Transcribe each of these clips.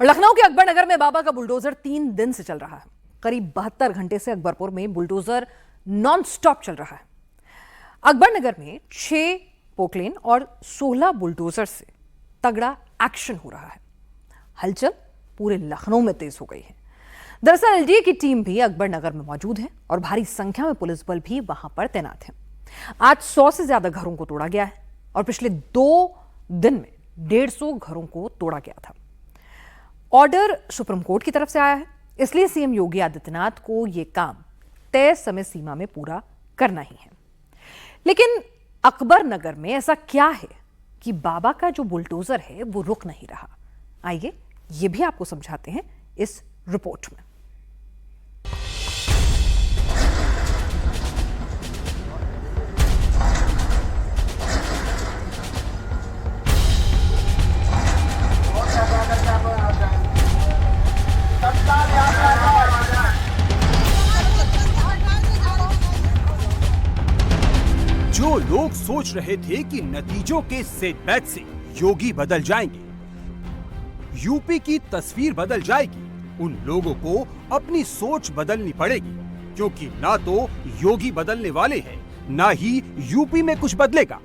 और लखनऊ के अकबर नगर में बाबा का बुलडोजर 3 दिन से चल रहा है। करीब 72 घंटे से अकबरपुर में बुलडोजर नॉन स्टॉप चल रहा है। अकबर नगर में 6 पोकलेन और 16 बुलडोजर से तगड़ा एक्शन हो रहा है। हलचल पूरे लखनऊ में तेज हो गई है। दरअसल एलडीए की टीम भी अकबर नगर में मौजूद है और भारी संख्या में पुलिस बल भी वहां पर तैनात है। आज 100 से ज्यादा घरों को तोड़ा गया है और पिछले 2 दिन में 150 घरों को तोड़ा गया था। ऑर्डर सुप्रीम कोर्ट की तरफ से आया है, इसलिए सीएम योगी आदित्यनाथ को यह काम तय समय सीमा में पूरा करना ही है। लेकिन अकबर नगर में ऐसा क्या है कि बाबा का जो बुलडोजर है वो रुक नहीं रहा? आइए ये भी आपको समझाते हैं इस रिपोर्ट में। जो लोग सोच रहे थे कि नतीजों के सेटबैक से योगी बदल जाएंगे, यूपी की तस्वीर बदल जाएगी, उन लोगों को अपनी सोच बदलनी पड़ेगी, क्योंकि ना तो योगी बदलने वाले हैं, ना ही यूपी में कुछ बदलेगा।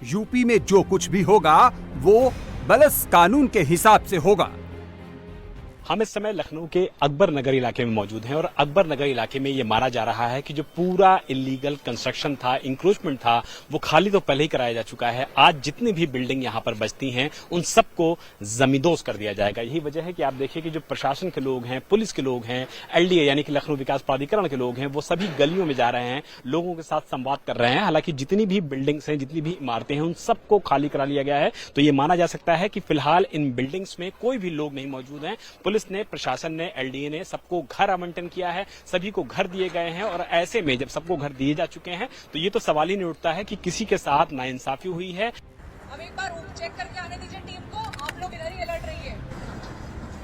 यूपी में जो कुछ भी होगा वो बलस कानून के हिसाब से होगा। हम इस समय लखनऊ के अकबर नगर इलाके में मौजूद हैं और अकबर नगर इलाके में ये माना जा रहा है कि जो पूरा इलीगल कंस्ट्रक्शन था, इंक्रोचमेंट था, वो खाली तो पहले ही कराया जा चुका है। आज जितनी भी बिल्डिंग यहाँ पर बचती हैं उन सबको जमींदोज कर दिया जाएगा। यही वजह है कि आप देखिए कि जो प्रशासन के लोग हैं, पुलिस के लोग हैं, एलडीए यानी कि लखनऊ विकास प्राधिकरण के लोग हैं, वो सभी गलियों में जा रहे हैं, लोगों के साथ संवाद कर रहे हैं। हालांकि जितनी भी बिल्डिंग्स हैं, जितनी भी इमारतें हैं, उन सबको खाली करा लिया गया है। तो ये माना जा सकता है कि फिलहाल इन बिल्डिंग्स में कोई भी लोग नहीं मौजूद हैं। पुलिस ने, प्रशासन ने, एलडीए ने सबको घर आवंटन किया है, सभी को घर दिए गए हैं। और ऐसे में जब सबको घर दिए जा चुके हैं तो ये तो सवाल ही नहीं उठता है कि किसी के साथ नाइंसाफी हुई है। अब एक बार चेक करके आने दीजिए टीम को, आप लोग इधर ही अलर्ट रहिए।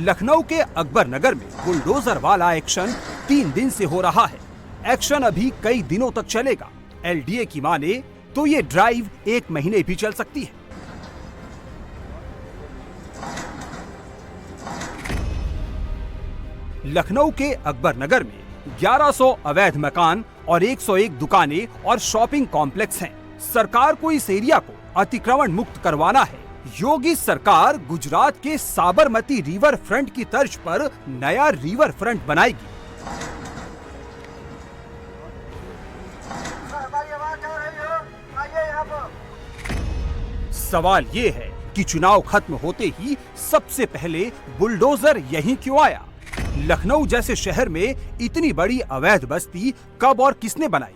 लखनऊ के अकबर नगर में बुलडोजर वाला एक्शन 3 दिन से हो रहा है। एक्शन अभी कई दिनों तक चलेगा। एलडीए की माने तो ये ड्राइव 1 महीने भी चल सकती है। लखनऊ के अकबर नगर में 1100 अवैध मकान और 101 दुकानें और शॉपिंग कॉम्प्लेक्स हैं। सरकार को इस एरिया को अतिक्रमण मुक्त करवाना है। योगी सरकार गुजरात के साबरमती रिवर फ्रंट की तर्ज पर नया रिवर फ्रंट बनाएगी। सवाल ये है कि चुनाव खत्म होते ही सबसे पहले बुलडोजर यहीं क्यों आया? लखनऊ जैसे शहर में इतनी बड़ी अवैध बस्ती कब और किसने बनाई?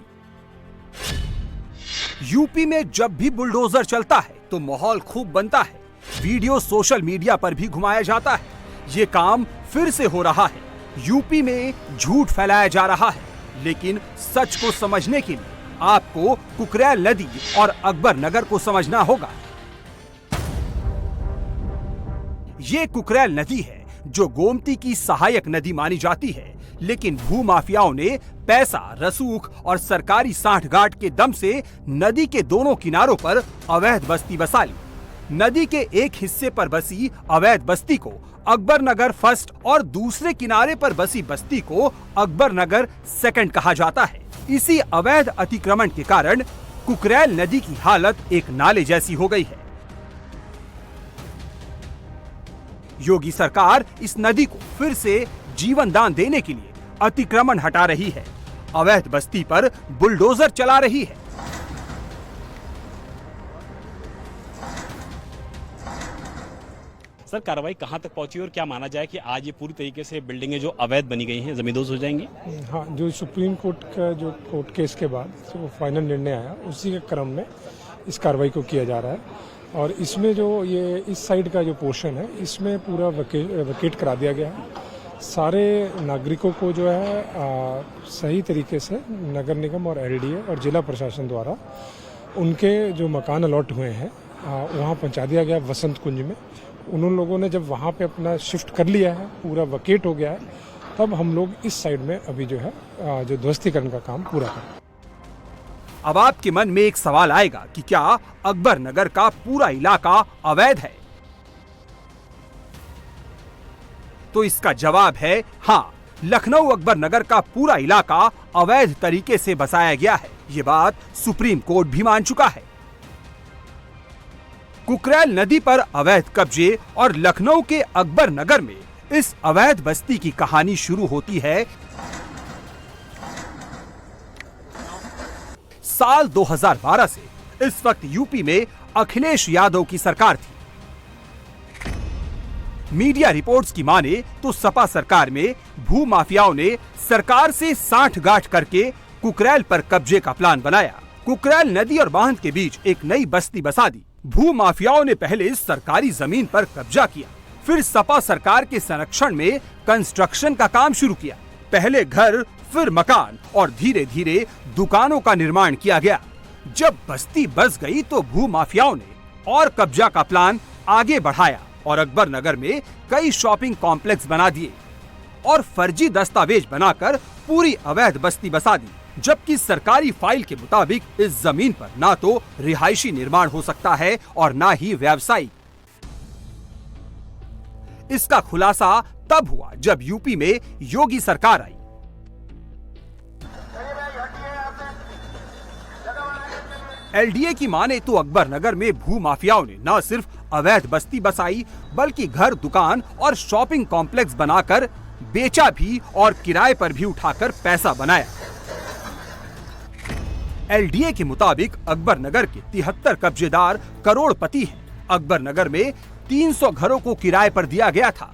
यूपी में जब भी बुलडोजर चलता है तो माहौल खूब बनता है। वीडियो सोशल मीडिया पर भी घुमाया जाता है। ये काम फिर से हो रहा है। यूपी में झूठ फैलाया जा रहा है, लेकिन सच को समझने के लिए आपको कुकरेल नदी और अकबर नगर को समझना होगा। ये कुकरेल नदी है जो गोमती की सहायक नदी मानी जाती है, लेकिन भूमाफियाओं ने पैसा, रसूख और सरकारी सांठगांठ के दम से नदी के दोनों किनारों पर अवैध बस्ती बसा ली। नदी के एक हिस्से पर बसी अवैध बस्ती को अकबर नगर फर्स्ट और दूसरे किनारे पर बसी बस्ती को अकबर नगर सेकंड कहा जाता है। इसी अवैध अतिक्रमण के कारण कुकरेल नदी की हालत एक नाले जैसी हो गई है। योगी सरकार इस नदी को फिर से जीवन दान देने के लिए अतिक्रमण हटा रही है, अवैध बस्ती पर बुलडोजर चला रही है। सर, कार्रवाई कहां तक पहुंची और क्या माना जाए कि आज ये पूरी तरीके से बिल्डिंगें जो अवैध बनी गई हैं जमींदोज हो जाएंगी? हाँ, जो सुप्रीम कोर्ट का जो कोर्ट केस के बाद जो फाइनल निर्णय आया उसी के क्रम में इस कार्रवाई को किया जा रहा है। और इसमें जो ये इस साइड का जो पोर्शन है इसमें पूरा वैकेट करा दिया गया है। सारे नागरिकों को जो है सही तरीके से नगर निगम और एलडीए और जिला प्रशासन द्वारा उनके जो मकान अलॉट हुए हैं वहाँ पहुँचा दिया गया वसंत कुंज में। उन लोगों ने जब वहाँ पे अपना शिफ्ट कर लिया है, पूरा वैकेट हो गया है, तब हम लोग इस साइड में अभी जो है जो ध्वस्तीकरण का काम पूरा करें। अब आपके मन में एक सवाल आएगा कि क्या अकबर नगर का पूरा इलाका अवैध है? तो इसका जवाब है हाँ, लखनऊ अकबर नगर का पूरा इलाका अवैध तरीके से बसाया गया है। ये बात सुप्रीम कोर्ट भी मान चुका है। कुकरेल नदी पर अवैध कब्जे और लखनऊ के अकबर नगर में इस अवैध बस्ती की कहानी शुरू होती है साल 2012 से। इस वक्त यूपी में अखिलेश यादव की सरकार थी। मीडिया रिपोर्ट्स की माने तो सपा सरकार में भू माफियाओं ने सरकार से साठगांठ करके कुकरेल पर कब्जे का प्लान बनाया। कुकरेल नदी और बांध के बीच एक नई बस्ती बसा दी। भू माफियाओं ने पहले सरकारी जमीन पर कब्जा किया, फिर सपा सरकार के संरक्षण में कंस्ट्रक्शन का काम शुरू किया। पहले घर, फिर मकान और धीरे धीरे दुकानों का निर्माण किया गया। जब बस्ती बस गई तो भू माफियाओं ने और कब्जा का प्लान आगे बढ़ाया और अकबर नगर में कई शॉपिंग कॉम्प्लेक्स बना दिए और फर्जी दस्तावेज बनाकर पूरी अवैध बस्ती बसा दी। जबकि सरकारी फाइल के मुताबिक इस जमीन पर ना तो रिहायशी निर्माण हो सकता है और ना ही व्यावसायिक। इसका खुलासा तब हुआ जब यूपी में योगी सरकार आई। एलडीए की माने तो अकबर नगर में भू माफियाओं ने न सिर्फ अवैध बस्ती बसाई बल्कि घर, दुकान और शॉपिंग कॉम्प्लेक्स बनाकर बेचा भी और किराए पर भी उठाकर पैसा बनाया। एलडीए के मुताबिक अकबर नगर के 73 कब्जेदार करोड़पति हैं। अकबर नगर में 300 घरों को किराए पर दिया गया था।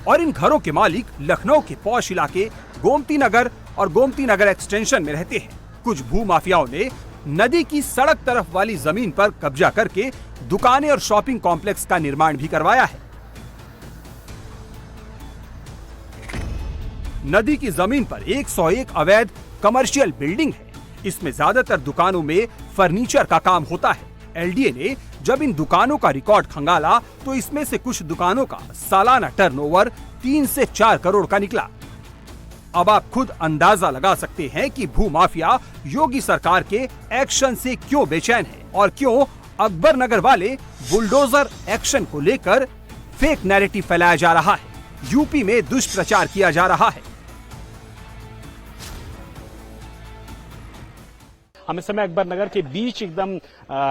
और इन घरों के मालिक लखनऊ के पॉश इलाके गोमती नगर और गोमती नगर एक्सटेंशन में रहते हैं। कुछ भू माफियाओं ने नदी की सड़क तरफ वाली जमीन पर कब्जा करके दुकानें और शॉपिंग कॉम्प्लेक्स का निर्माण भी करवाया है। नदी की जमीन पर 101 अवैध कमर्शियल बिल्डिंग है। इसमें ज्यादातर दुकानों में फर्नीचर का काम होता है। एलडीए ने जब इन दुकानों का रिकॉर्ड खंगाला तो इसमें से कुछ दुकानों का सालाना टर्नओवर 3 से 4 करोड़ का निकला। अब आप खुद अंदाजा लगा सकते हैं कि भू माफिया योगी सरकार के एक्शन से क्यों बेचैन है और क्यों अकबर नगर वाले बुलडोजर एक्शन को लेकर फेक नैरेटिव फैलाया जा रहा है, यूपी में दुष्प्रचार किया जा रहा है। हम इस समय अकबर नगर के बीच एकदम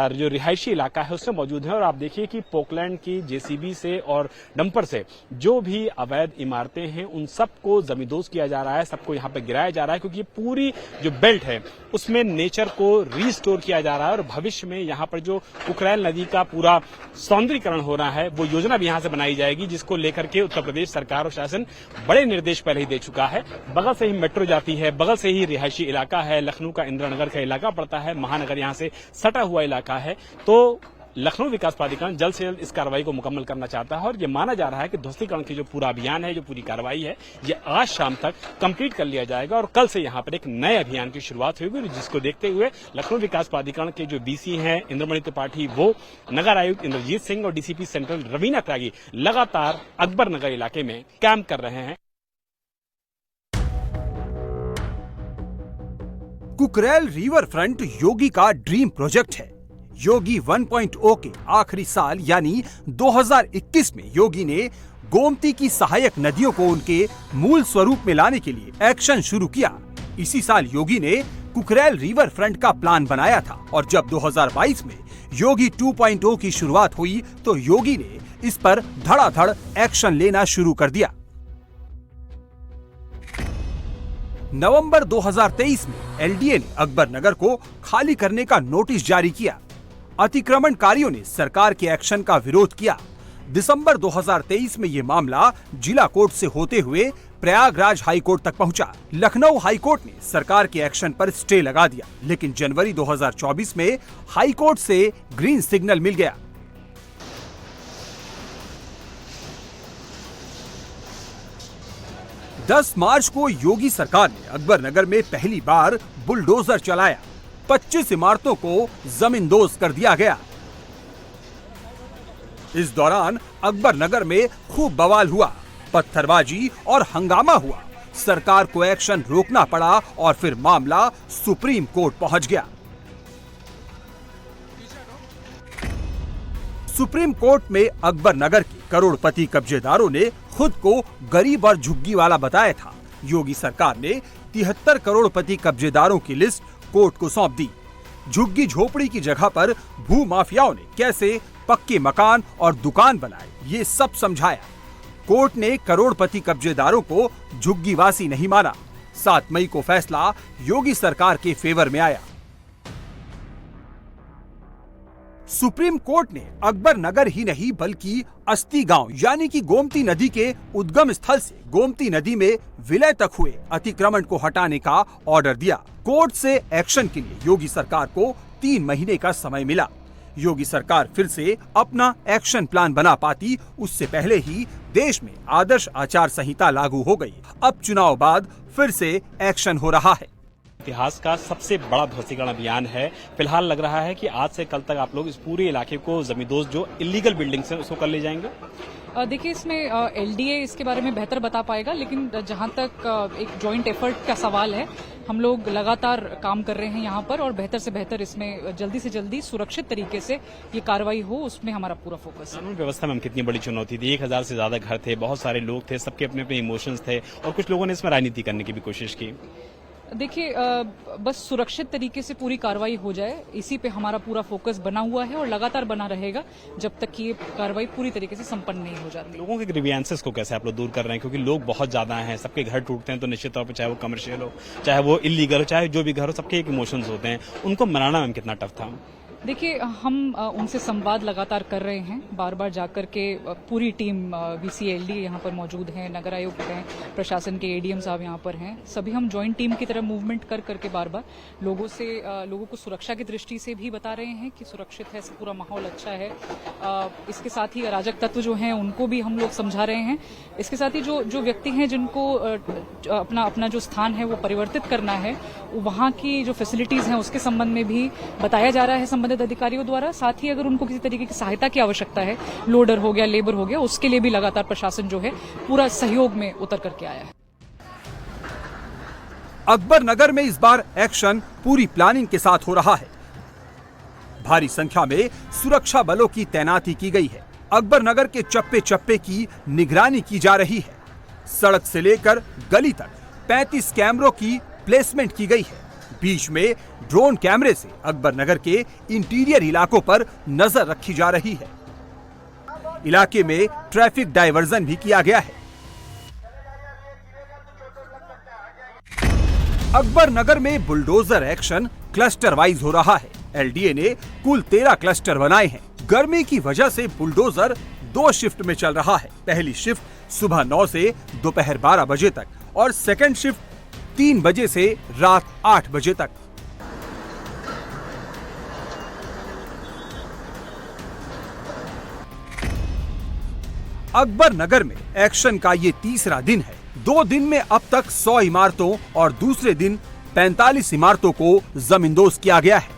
जो रिहायशी इलाका है उसमें मौजूद हैं और आप देखिए कि पोकलैंड की जेसीबी से और डंपर से जो भी अवैध इमारतें हैं उन सबको जमींदोज किया जा रहा है, सबको यहाँ पे गिराया जा रहा है, क्योंकि पूरी जो बेल्ट है उसमें नेचर को रीस्टोर किया जा रहा है और भविष्य में यहाँ पर जो कुकरेल नदी का पूरा सौंदर्यीकरण हो रहा है वो योजना भी यहाँ से बनाई जाएगी, जिसको लेकर के उत्तर प्रदेश सरकार और शासन बड़े निर्देश पहले ही दे चुका है। बगल से ही मेट्रो जाती है, बगल से ही रिहायशी इलाका है, लखनऊ का इंदिरानगर का इलाका पड़ता है, महानगर यहां से सटा हुआ इलाका है। तो लखनऊ विकास प्राधिकरण जल्द से जल्द इस कार्रवाई को मुकम्मल करना चाहता है और ये माना जा रहा है कि ध्वस्तीकरण की जो पूरा अभियान है, जो पूरी कार्रवाई है, ये आज शाम तक कंप्लीट कर लिया जाएगा और कल से यहाँ पर एक नए अभियान की शुरुआत होगी, जिसको देखते हुए लखनऊ विकास प्राधिकरण के जो डीसी हैं इंद्रमणि त्रिपाठी, वो नगर आयुक्त इंद्रजीत सिंह और डीसीपी सेंट्रल रवीना त्यागी लगातार अकबर नगर इलाके में कैंप कर रहे हैं। कुकरेल रिवर फ्रंट योगी का ड्रीम प्रोजेक्ट है। योगी 1.0 के आखिरी साल यानी 2021 में योगी ने गोमती की सहायक नदियों को उनके मूल स्वरूप में लाने के लिए एक्शन शुरू किया। इसी साल योगी ने कुकरेल रिवर फ्रंट का प्लान बनाया था और जब 2022 में योगी 2.0 की शुरुआत हुई तो योगी ने इस पर धड़ाधड़ एक्शन लेना शुरू कर दिया। नवंबर 2023 में एलडीए ने अकबर नगर को खाली करने का नोटिस जारी किया। अतिक्रमणकारियों ने सरकार के एक्शन का विरोध किया। दिसंबर 2023 में ये मामला जिला कोर्ट से होते हुए प्रयागराज हाई कोर्ट तक पहुंचा। लखनऊ हाई कोर्ट ने सरकार के एक्शन पर स्टे लगा दिया, लेकिन जनवरी 2024 में हाई कोर्ट से ग्रीन सिग्नल मिल गया। दस मार्च को योगी सरकार ने अकबर नगर में पहली बार बुलडोजर चलाया। 25 इमारतों को जमींदोज कर दिया गया। इस दौरान अकबर नगर में खूब बवाल हुआ, पत्थरबाजी और हंगामा हुआ। सरकार को एक्शन रोकना पड़ा और फिर मामला सुप्रीम कोर्ट पहुंच गया। सुप्रीम कोर्ट में अकबर नगर के करोड़पति कब्जेदारों ने खुद को गरीब और झुग्गी वाला बताया था। योगी सरकार ने 73 करोड़पति कब्जेदारों की लिस्ट कोर्ट को सौंप दी। झुग्गी झोपड़ी की जगह पर भू माफियाओं ने कैसे पक्के मकान और दुकान बनाए, ये सब समझाया। कोर्ट ने करोड़पति कब्जेदारों को झुग्गीवासी नहीं माना। 7 मई को फैसला योगी सरकार के फेवर में आया। सुप्रीम कोर्ट ने अकबर नगर ही नहीं बल्कि अस्ती गांव यानी कि गोमती नदी के उद्गम स्थल से गोमती नदी में विलय तक हुए अतिक्रमण को हटाने का ऑर्डर दिया। कोर्ट से एक्शन के लिए योगी सरकार को 3 महीने का समय मिला। योगी सरकार फिर से अपना एक्शन प्लान बना पाती उससे पहले ही देश में आदर्श आचार संहिता लागू हो गई। अब चुनाव बाद फिर से एक्शन हो रहा है। इतिहास का सबसे बड़ा ध्वस्तीकरण अभियान है। फिलहाल लग रहा है कि आज से कल तक आप लोग इस पूरे इलाके को जमींदोज जो इलीगल बिल्डिंग्स हैं उसको कर ले जाएंगे। देखिए, इसमें एलडीए इसके बारे में बेहतर बता पाएगा, लेकिन जहां तक एक जॉइंट एफर्ट का सवाल है, हम लोग लगातार काम कर रहे हैं यहाँ पर और बेहतर से बेहतर इसमें जल्दी से जल्दी सुरक्षित तरीके से ये कार्रवाई हो, उसमें हमारा पूरा फोकस है। कानून व्यवस्था में कितनी बड़ी चुनौती थी, 1000 से ज्यादा घर थे, बहुत सारे लोग थे, सबके अपने अपने इमोशंस थे और कुछ लोगों ने इसमें राजनीति करने की भी कोशिश की। देखिए, बस सुरक्षित तरीके से पूरी कार्रवाई हो जाए, इसी पे हमारा पूरा फोकस बना हुआ है और लगातार बना रहेगा जब तक कि ये कार्रवाई पूरी तरीके से संपन्न नहीं हो जाती। लोगों के ग्रीवियंसेस को कैसे आप लोग दूर कर रहे हैं, क्योंकि लोग बहुत ज्यादा हैं, सबके घर टूटते हैं, तो निश्चित तौर पर चाहे वो कमर्शियल हो, चाहे वो इलीगल हो, चाहे जो भी घर हो, सबके एक इमोशंस होते हैं, उनको मनाना मैम कितना टफ था? देखिए, हम उनसे संवाद लगातार कर रहे हैं, बार बार जाकर के पूरी टीम वीसीएलडी यहाँ पर मौजूद है, नगर आयुक्त हैं, प्रशासन के एडीएम साहब यहाँ पर हैं, सभी हम जॉइंट टीम की तरह मूवमेंट कर करके बार बार लोगों को सुरक्षा की दृष्टि से भी बता रहे हैं कि सुरक्षित है, पूरा माहौल अच्छा है। इसके साथ ही अराजक तत्व जो हैं उनको भी हम लोग समझा रहे हैं। इसके साथ ही जो व्यक्ति हैं जिनको अपना जो स्थान है वो परिवर्तित करना है, वहाँ की जो फैसिलिटीज हैं उसके संबंध में भी बताया जा रहा है संबंधित अधिकारियों द्वारा। साथ ही अगर उनको किसी तरीके की सहायता की आवश्यकता है, लोडर हो गया, लेबर हो गया, उसके लिए भी लगातार प्रशासन जो है पूरा सहयोग में उतर करके आया है। अकबर नगर में इस बार एक्शन पूरी प्लानिंग के साथ हो रहा है। भारी संख्या में सुरक्षा बलों की तैनाती की गई है। अकबर नगर के चप्पे चप्पे की निगरानी की जा रही है। सड़क से लेकर गली तक 35 कैमरों की प्लेसमेंट की गई है। बीच में ड्रोन कैमरे से अकबर नगर के इंटीरियर इलाकों पर नजर रखी जा रही है। इलाके में ट्रैफिक डायवर्जन भी किया गया है। अकबर नगर में बुलडोजर एक्शन क्लस्टर वाइज हो रहा है। एलडीए ने कुल 13 क्लस्टर बनाए हैं। गर्मी की वजह से बुलडोजर 2 शिफ्ट में चल रहा है। पहली शिफ्ट सुबह 9 से दोपहर 12 बजे तक और सेकंड शिफ्ट 3 बजे से रात 8 बजे तक। अकबर नगर में एक्शन का ये तीसरा दिन है। 2 दिन में अब तक 100 इमारतों और दूसरे दिन 45 इमारतों को जमींदोज किया गया है।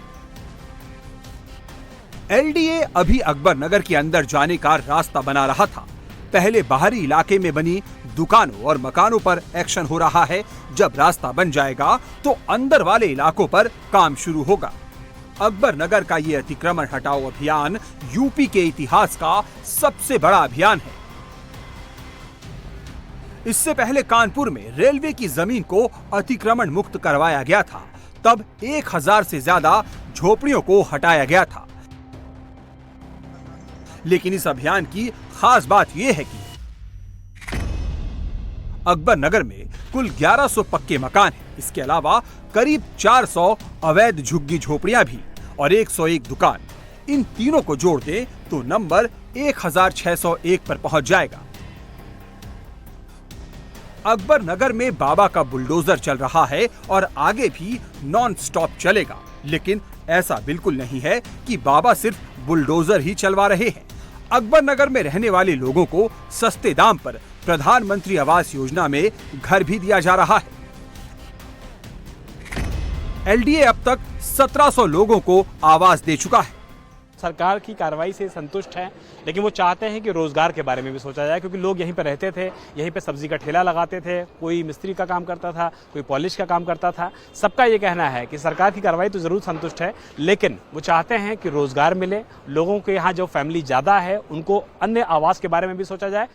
एलडीए अभी अकबर नगर के अंदर जाने का रास्ता बना रहा था। पहले बाहरी इलाके में बनी दुकानों और मकानों पर एक्शन हो रहा है। जब रास्ता बन जाएगा तो अंदर वाले इलाकों पर काम शुरू होगा। अकबर नगर का ये अतिक्रमण हटाओ अभियान यूपी के इतिहास का सबसे बड़ा अभियान है। इससे पहले कानपुर में रेलवे की जमीन को अतिक्रमण मुक्त करवाया गया था। तब 1000 से ज्यादा झोपड़ियों को हटाया गया था। लेकिन इस अभियान की खास बात यह है कि अकबर नगर में कुल 1100 पक्के मकान हैं। इसके अलावा करीब 400 अवैध झुग्गी झोपड़ियां भी और 101 दुकान। इन तीनों को जोड़ दें तो नंबर 1601 पर पहुंच जाएगा। अकबर नगर में बाबा का बुलडोजर चल रहा है और आगे भी नॉन स्टॉप चलेगा। लेकिन ऐसा बिल्कुल नहीं है कि बाबा सिर्फ बुलडोजर ही चलवा रहे हैं। अकबर नगर में रहने वाले लोगों को सस्ते दाम पर प्रधानमंत्री आवास योजना में घर भी दिया जा रहा है। एलडीए अब तक 1700 लोगों को आवास दे चुका है। सरकार की कार्रवाई से संतुष्ट हैं, लेकिन वो चाहते हैं कि रोजगार के बारे में भी सोचा जाए, क्योंकि लोग यहीं पर रहते थे, यहीं पे सब्जी का ठेला लगाते थे, कोई मिस्त्री का काम करता था, कोई पॉलिश का काम करता था। सबका ये कहना है कि सरकार की कार्रवाई तो जरूर संतुष्ट है, लेकिन वो चाहते हैं कि रोजगार मिले, लोगों के यहाँ जो फैमिली ज्यादा है उनको अन्य आवास के बारे में भी सोचा जाए।